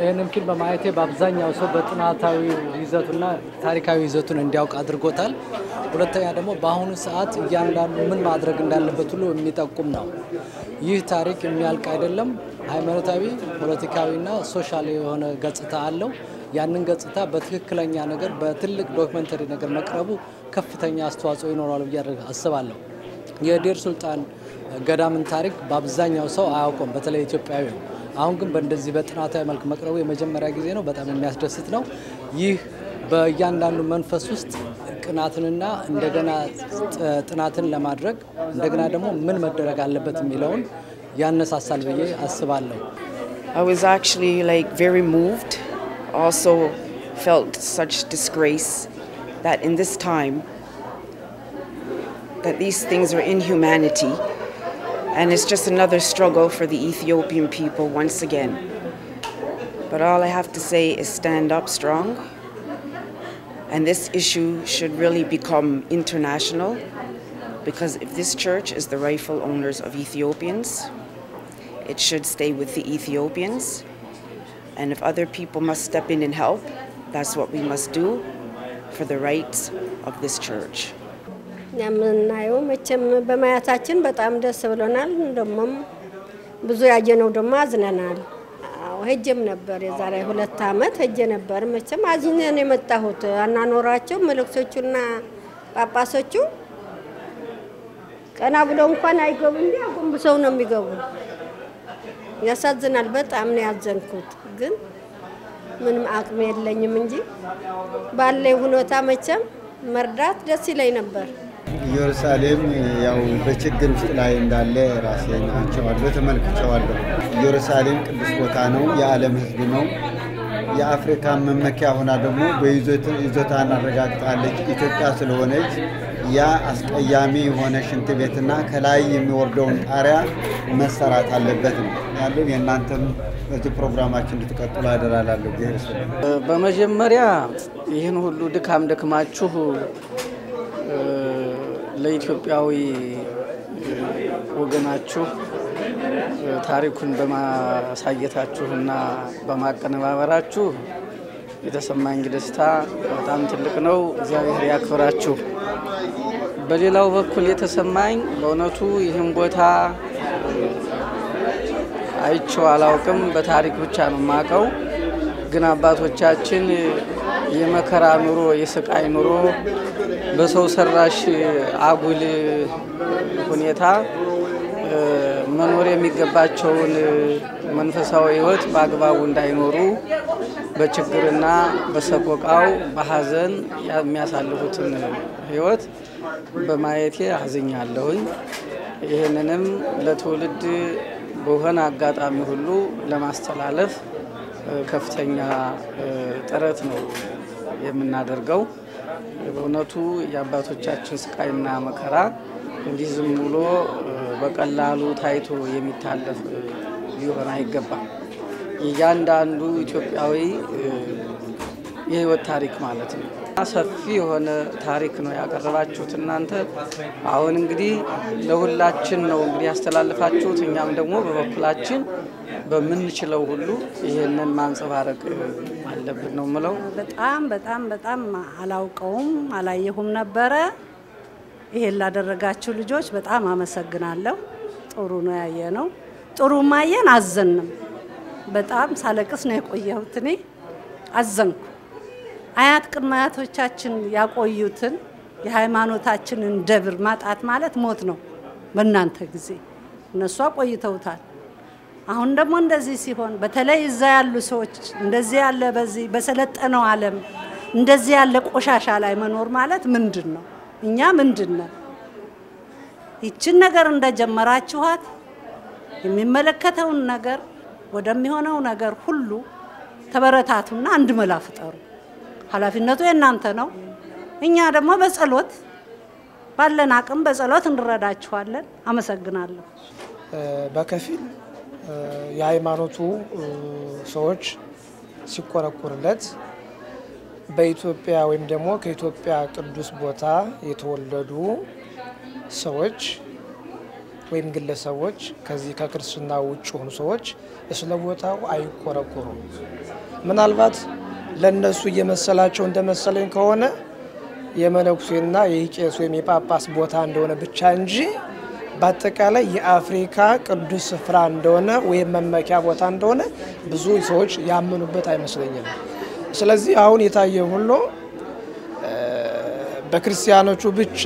ይሄንን ፊልም በማየቴ በአብዛኛው ሰው በጥናታዊ ይዘቱና ታሪካዊ ይዘቱን እንዲያውቅ አድርጎታል። ሁለተኛ ደግሞ በአሁኑ ሰዓት እያንዳንዱ ምን ማድረግ እንዳለበት ሁሉ የሚጠቁም ነው። ይህ ታሪክ የሚያልቅ አይደለም። ሃይማኖታዊ፣ ፖለቲካዊና ሶሻል የሆነ ገጽታ አለው። ያንን ገጽታ በትክክለኛ ነገር በትልቅ ዶክመንተሪ ነገር መቅረቡ ከፍተኛ አስተዋጽኦ ይኖራል ብዬ አስባለሁ። የዴር ሱልጣን ገዳምን ታሪክ በአብዛኛው ሰው አያውቁም፣ በተለይ ኢትዮጵያዊ ነው። አሁን ግን በእንደዚህ በጥናታዊ መልክ መቅረቡ የመጀመሪያ ጊዜ ነው። በጣም የሚያስደስት ነው። ይህ በእያንዳንዱ መንፈስ ውስጥ ቅናትንና እንደገና ጥናትን ለማድረግ እንደገና ደግሞ ምን መደረግ አለበት የሚለውን ያነሳሳል ብዬ አስባለሁ። I was actually very moved. Also felt such disgrace that in this time that these things are inhumanity, and it's just another struggle for the Ethiopian people once again. But all I have to say is stand up strong, and this issue should really become international, because if this church is the rightful owners of Ethiopians, it should stay with the Ethiopians, and if other people must step in and help, that's what we must do for the rights of this church. ያምናዩ መቼም በማያታችን በጣም ደስ ብሎናል። እንደውም ብዙ ያጀነው ደማ አዝነናል። ሄጀም ነበር የዛሬ 2 አመት ሄጀ ነበር። መቼም አዝነን የመጣሁት አናኖራቸው መልእክቶቹና ጳጳሶቹ ቀና ብለው እንኳን አይገቡ እንዴ አጎንብሰው ነው የሚገቡ። ያሳዝናል። በጣም ነው ያዘንኩት። ግን ምንም አቅም የለኝም እንጂ ባለው ሁኔታ መቼም መርዳት ደስ ይለኝ ነበር። ኢየሩሳሌም ያው በችግር ውስጥ ላይ እንዳለ ራሴን አቻዋለሁ ተመልክቻለሁ። ኢየሩሳሌም ቅዱስ ቦታ ነው፣ የዓለም ሕዝብ ነው። የአፍሪካ መመኪያ ሆና ደግሞ በይዞታን አረጋግጣለች ኢትዮጵያ ስለሆነች ያ አስቀያሚ የሆነ ሽንት ቤትና ከላይ የሚወርደውን ጣሪያ መሰራት አለበት ነው ያለው። የእናንተም በዚህ ፕሮግራማችን እንድትቀጥሉ አደራላለሁ። በመጀመሪያ ይህን ሁሉ ድካም ደክማችሁ ለኢትዮጵያዊ ወገናችሁ ታሪኩን በማሳየታችሁና በማቀነባበራችሁ የተሰማኝ ደስታ በጣም ትልቅ ነው። እግዚአብሔር ያክብራችሁ። በሌላው በኩል የተሰማኝ በእውነቱ ይህን ቦታ አይቼው አላውቅም፣ በታሪክ ብቻ ነው የማውቀው። ግን አባቶቻችን የመከራ ኑሮ የስቃይ ኑሮ በሰው ሰራሽ አጉል ሁኔታ መኖር የሚገባቸውን መንፈሳዊ ሕይወት በአግባቡ እንዳይኖሩ በችግርና በሰቆቃው በሐዘን የሚያሳልፉትን ሕይወት በማየቴ አዝኛለሁኝ። ይሄንንም ለትውልድ በሆነ አጋጣሚ ሁሉ ለማስተላለፍ ከፍተኛ ጥረት ነው የምናደርገው። በእውነቱ የአባቶቻችን ስቃይና መከራ እንዲህ ዝም ብሎ በቀላሉ ታይቶ የሚታለፍ ሊሆን አይገባም። እያንዳንዱ ኢትዮጵያዊ የህይወት ታሪክ ማለት ነው። ሰፊ የሆነ ታሪክ ነው ያቀረባችሁት እናንተ። አሁን እንግዲህ ለሁላችን ነው እንግዲህ ያስተላልፋችሁት። እኛም ደግሞ በበኩላችን በመንችለው ሁሉ ይሄንን ማንጸባረቅ አለብን ነው ማለት። በጣም አላውቀውም አላየሁም ነበር። ይሄን ላደረጋችሁ ልጆች በጣም አመሰግናለሁ። ጥሩ ነው ያየነው። ጥሩ ማየን አዘንም። በጣም ሳለቅስ ነው የቆየሁት። እኔ አዘንኩ። አያት ቅድማያቶቻችን ያቆዩትን የሃይማኖታችንን ደብር ማጣት ማለት ሞት ነው። በእናንተ ጊዜ እነሱ አቆይተውታል። አሁን ደግሞ እንደዚህ ሲሆን በተለይ እዛ ያሉ ሰዎች እንደዚህ ያለ በዚህ በሰለጠነው ዓለም እንደዚህ ያለ ቆሻሻ ላይ መኖር ማለት ምንድነው? እኛ ምንድነው? ይችን ነገር እንደጀመራችኋት የሚመለከተውን ነገር ወደሚሆነው ነገር ሁሉ ተበረታቱና አንድ መላ ፍጠሩ። ኃላፊነቱ የናንተ ነው። እኛ ደግሞ በጸሎት ባለን አቅም በጸሎት እንረዳችኋለን። አመሰግናለሁ። በከፊል የሃይማኖቱ ሰዎች ሲቆረቆርለት በኢትዮጵያ ወይም ደግሞ ከኢትዮጵያ ቅዱስ ቦታ የተወለዱ ሰዎች ወይም ግለሰቦች ከዚህ ከክርስትና ውጭ ሆኑ ሰዎች ስለ ቦታው አይቆረቆሩም። ምናልባት ለነሱ እየመሰላቸው እንደመሰለኝ ከሆነ የመነኩሴና የቄስ ወይም የጳጳስ ቦታ እንደሆነ ብቻ እንጂ በአጠቃላይ የአፍሪካ ቅዱስ ስፍራ እንደሆነ ወይም መመኪያ ቦታ እንደሆነ ብዙ ሰዎች ያመኑበት አይመስለኝም። ስለዚህ አሁን የታየ ሁሉ በክርስቲያኖቹ ብቻ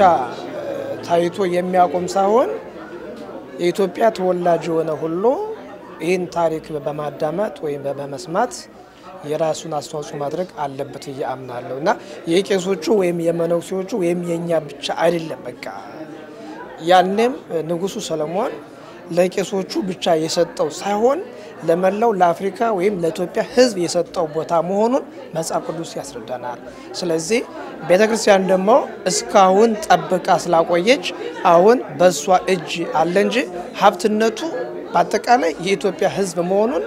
ታይቶ የሚያቆም ሳይሆን የኢትዮጵያ ተወላጅ የሆነ ሁሉ ይህን ታሪክ በማዳመጥ ወይም በመስማት የራሱን አስተዋጽኦ ማድረግ አለበት እያምናለሁ እና የቄሶቹ ወይም የመነኩሴዎቹ ወይም የኛ ብቻ አይደለም። በቃ ያንም ንጉሱ ሰለሞን ለቄሶቹ ብቻ የሰጠው ሳይሆን ለመላው ለአፍሪካ ወይም ለኢትዮጵያ ሕዝብ የሰጠው ቦታ መሆኑን መጽሐፍ ቅዱስ ያስረዳናል። ስለዚህ ቤተክርስቲያን ደግሞ እስካሁን ጠብቃ ስላቆየች አሁን በሷ እጅ አለ እንጂ ሀብትነቱ በአጠቃላይ የኢትዮጵያ ሕዝብ መሆኑን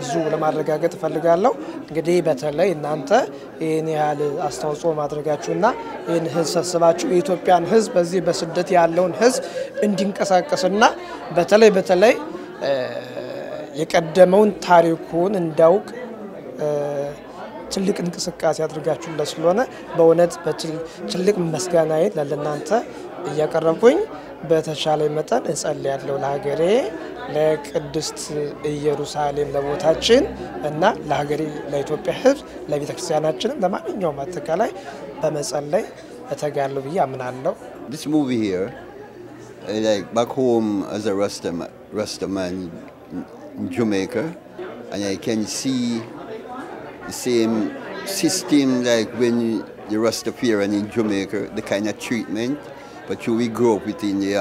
ዙ ለማረጋገጥ ፈልጋለሁ። እንግዲህ በተለይ እናንተ ይሄን ያህል አስተዋጽኦ ማድረጋችሁና ይሄን ህዝብ ሰብስባችሁ የኢትዮጵያን ህዝብ በዚህ በስደት ያለውን ህዝብ እንዲንቀሳቀስና በተለይ የቀደመውን ታሪኩን እንዳውቅ ትልቅ እንቅስቃሴ አድርጋችሁለት ስለሆነ በእውነት ትልቅ ምስጋናዬን ለእናንተ እያቀረብኩኝ በተሻለ መጠን እጸልያለሁ ለሀገሬ ለቅድስት ኢየሩሳሌም ለቦታችን እና ለሀገሬ ለኢትዮጵያ ህዝብ ለቤተክርስቲያናችን ለማንኛውም አጠቃላይ በመጸለይ እተጋለሁ ብዬ አምናለሁ። This movie here, like back home as a Rastaman in Jamaica, and I can see the same system like when the Rastafarian in Jamaica, the kind of treatment, but we grew up within the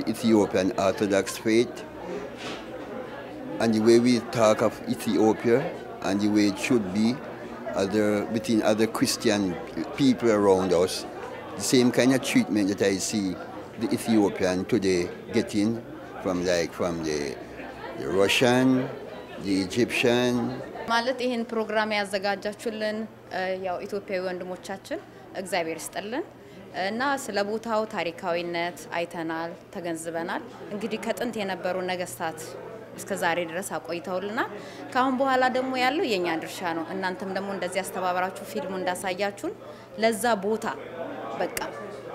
Ethiopian Orthodox faith, and the way we talk of Ethiopia and the way it should be within other Christian people around us, the same kind of treatment that I see the Ethiopian today getting from the Russian, the Egyptian. ማለት ይሄን ፕሮግራም ያዘጋጃችሁልን ያው ኢትዮጵያዊ ወንድሞቻችን እግዚአብሔር ይስጥልን እና ስለ ቦታው ታሪካዊነት አይተናል ተገንዝበናል። እንግዲህ ከጥንት የነበሩ ነገስታት እስከ ዛሬ ድረስ አቆይተውልናል። ካሁን በኋላ ደግሞ ያለው የኛ ድርሻ ነው። እናንተም ደግሞ እንደዚህ አስተባበራችሁ ፊልሙ እንዳሳያችሁን ለዛ ቦታ በቃ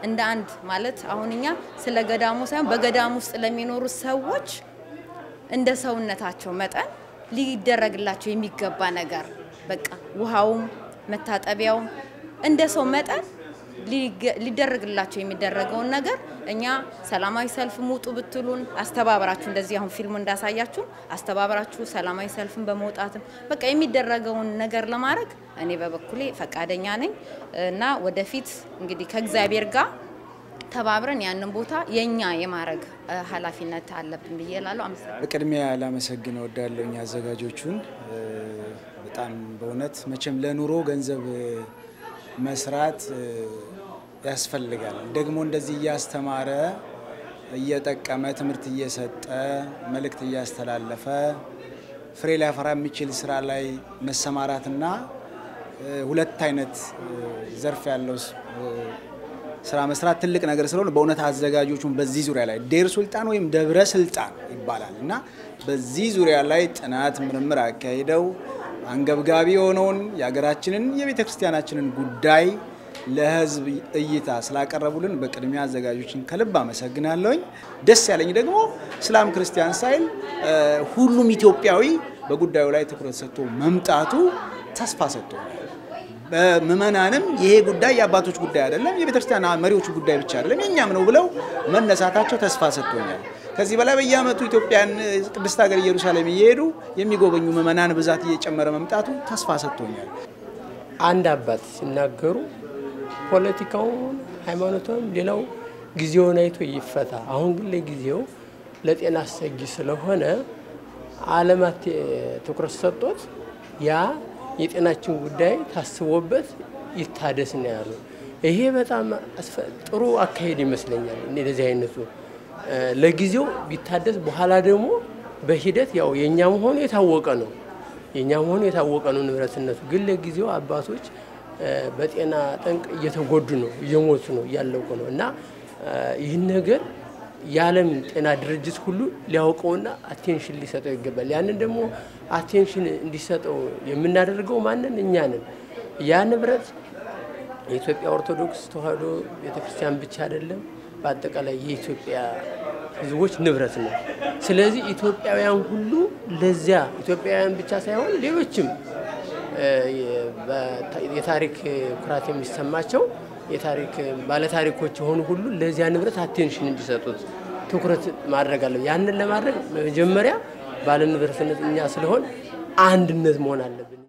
እንደ አንድ ማለት አሁንኛ ስለ ገዳሙ ሳይሆን በገዳሙ ውስጥ ለሚኖሩ ሰዎች እንደ ሰውነታቸው መጠን ሊደረግላቸው የሚገባ ነገር በቃ ውሃውም መታጠቢያውም እንደ ሰው መጠን ሊደረግላቸው የሚደረገውን ነገር እኛ ሰላማዊ ሰልፍ ሙጡ ብትሉን አስተባበራችሁ እንደዚህ አሁን ፊልሙ እንዳሳያችሁ አስተባበራችሁ ሰላማዊ ሰልፍን በመውጣትም በቃ የሚደረገውን ነገር ለማድረግ እኔ በበኩሌ ፈቃደኛ ነኝ እና ወደፊት እንግዲህ ከእግዚአብሔር ጋር ተባብረን ያንን ቦታ የኛ የማረግ ኃላፊነት አለብን ብዬላለው። አመሰግናለሁ። በቅድሚያ ላመሰግን እወዳለሁ አዘጋጆቹን። በጣም በእውነት መቼም ለኑሮ ገንዘብ መስራት ያስፈልጋል። ደግሞ እንደዚህ ያስተማረ እየጠቀመ ትምህርት እየሰጠ መልእክት እያስተላለፈ ፍሬ ሊያፈራ የሚችል ስራ ላይ መሰማራትና ሁለት አይነት ዘርፍ ያለው ስራ መስራት ትልቅ ነገር ስለሆነ በእውነት አዘጋጆቹን በዚህ ዙሪያ ላይ ዴር ሱልጣን ወይም ደብረ ስልጣን ይባላልና በዚህ ዙሪያ ላይ ጥናት ምርምር አካሂደው አንገብጋቢ የሆነውን የሀገራችንን የቤተክርስቲያናችንን ጉዳይ ለህዝብ እይታ ስላቀረቡልን በቅድሚያ አዘጋጆችን ከልብ አመሰግናለሁኝ። ደስ ያለኝ ደግሞ እስላም ክርስቲያን ሳይል ሁሉም ኢትዮጵያዊ በጉዳዩ ላይ ትኩረት ሰጥቶ መምጣቱ ተስፋ ሰጥቶኛል። በመመናንም ይሄ ጉዳይ የአባቶች ጉዳይ አይደለም የቤተክርስቲያን መሪዎች ጉዳይ ብቻ አይደለም የኛም ነው ብለው መነሳታቸው ተስፋ ሰጥቶኛል። ከዚህ በላይ በየአመቱ ኢትዮጵያን ቅድስት ሀገር ኢየሩሳሌም እየሄዱ የሚጎበኙ መመናን ብዛት እየጨመረ መምጣቱ ተስፋ ሰጥቶኛል። አንድ አባት ሲናገሩ ፖለቲካውን ሃይማኖቱን ሌላው ጊዜውን አይቶ ይፈታ። አሁን ግን ለጊዜው ለጤና አስጊ ስለሆነ ዓለማት ትኩረት ሰጥቶት ያ የጤናችን ጉዳይ ታስቦበት ይታደስ ነው ያለው። ይሄ በጣም ጥሩ አካሄድ ይመስለኛል። እንደዚህ አይነቱ ለጊዜው ቢታደስ በኋላ ደግሞ በሂደት ያው የኛ መሆኑ የታወቀ ነው። የኛ መሆኑ የታወቀ ነው ንብረትነቱ። ግን ለጊዜው አባቶች በጤና ጠንቅ እየተጎዱ ነው እየሞቱ ነው ያለው ነው እና ይህን ነገር የዓለም ጤና ድርጅት ሁሉ ሊያውቀውና አቴንሽን ሊሰጠው ይገባል። ያንን ደግሞ አቴንሽን እንዲሰጠው የምናደርገው ማንን እኛ ነን። ያ ንብረት የኢትዮጵያ ኦርቶዶክስ ተዋሕዶ ቤተክርስቲያን ብቻ አይደለም፣ በአጠቃላይ የኢትዮጵያ ህዝቦች ንብረት ነው። ስለዚህ ኢትዮጵያውያን ሁሉ ለዚያ ኢትዮጵያውያን ብቻ ሳይሆን ሌሎችም የታሪክ ኩራት የሚሰማቸው የታሪክ ባለታሪኮች የሆኑ ሁሉ ለዚያ ንብረት አቴንሽን እንዲሰጡት ትኩረት ማድረግ አለ። ያንን ለማድረግ መጀመሪያ ባለ ንብረትነት እኛ ስለሆን አንድነት መሆን አለብን።